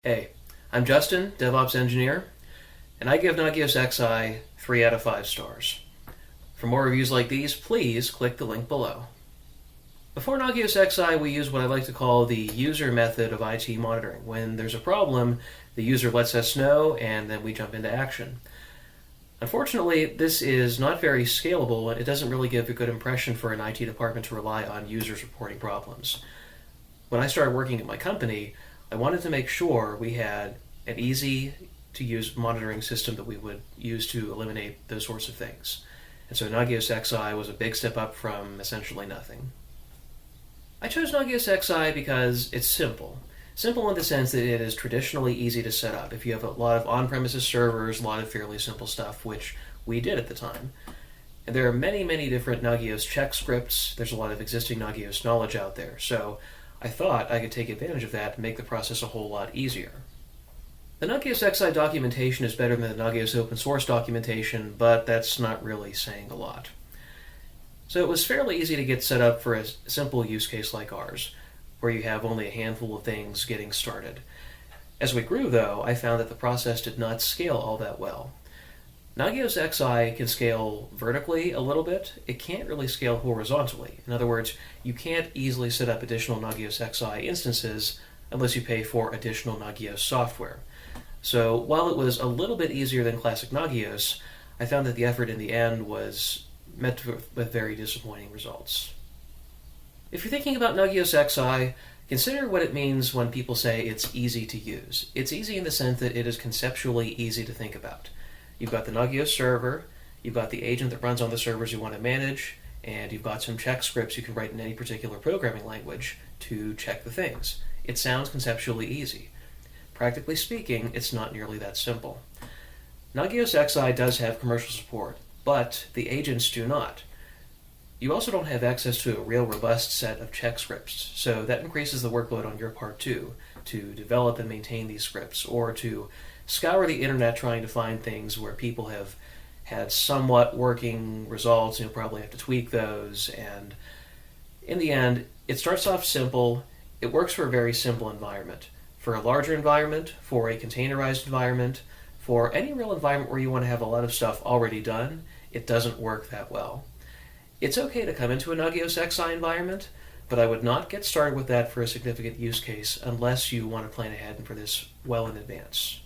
Hey, I'm Justin, DevOps engineer, and I give Nagios XI 3 out of 5 stars. For more reviews like these, please click the link below. Before Nagios XI, we use what I like to call the user method of IT monitoring. When there's a problem, the user lets us know, and then we jump into action. Unfortunately, this is not very scalable, and it doesn't really give a good impression for an IT department to rely on users reporting problems. When I started working at my company, I wanted to make sure we had an easy to use monitoring system that we would use to eliminate those sorts of things. And so Nagios XI was a big step up from essentially nothing. I chose Nagios XI because it's simple. Simple in the sense that it is traditionally easy to set up. If you have a lot of on-premises servers, a lot of fairly simple stuff, which we did at the time. And there are many different Nagios check scripts. There's a lot of existing Nagios knowledge out there. So I thought I could take advantage of that and make the process a whole lot easier. The Nagios XI documentation is better than the Nagios open source documentation, but that's not really saying a lot. So it was fairly easy to get set up for a simple use case like ours, where you have only a handful of things getting started. As we grew, though, I found that the process did not scale all that well. Nagios XI can scale vertically a little bit. It can't really scale horizontally. In other words, you can't easily set up additional Nagios XI instances unless you pay for additional Nagios software. So while it was a little bit easier than classic Nagios, I found that the effort in the end was met with very disappointing results. If you're thinking about Nagios XI, consider what it means when people say it's easy to use. It's easy in the sense that it is conceptually easy to think about. You've got the Nagios server, you've got the agent that runs on the servers you want to manage, and you've got some check scripts you can write in any particular programming language to check the things. It sounds conceptually easy. Practically speaking, it's not nearly that simple. Nagios XI does have commercial support, but the agents do not. You also don't have access to a real robust set of check scripts, so that increases the workload on your part too, to develop and maintain these scripts, or to scour the internet trying to find things where people have had somewhat working results. You'll probably have to tweak those, and in the end, it starts off simple. It works for a very simple environment. For a larger environment, for a containerized environment, for any real environment where you want to have a lot of stuff already done, it doesn't work that well. It's okay to come into a Nagios XI environment, but I would not get started with that for a significant use case unless you want to plan ahead for this well in advance.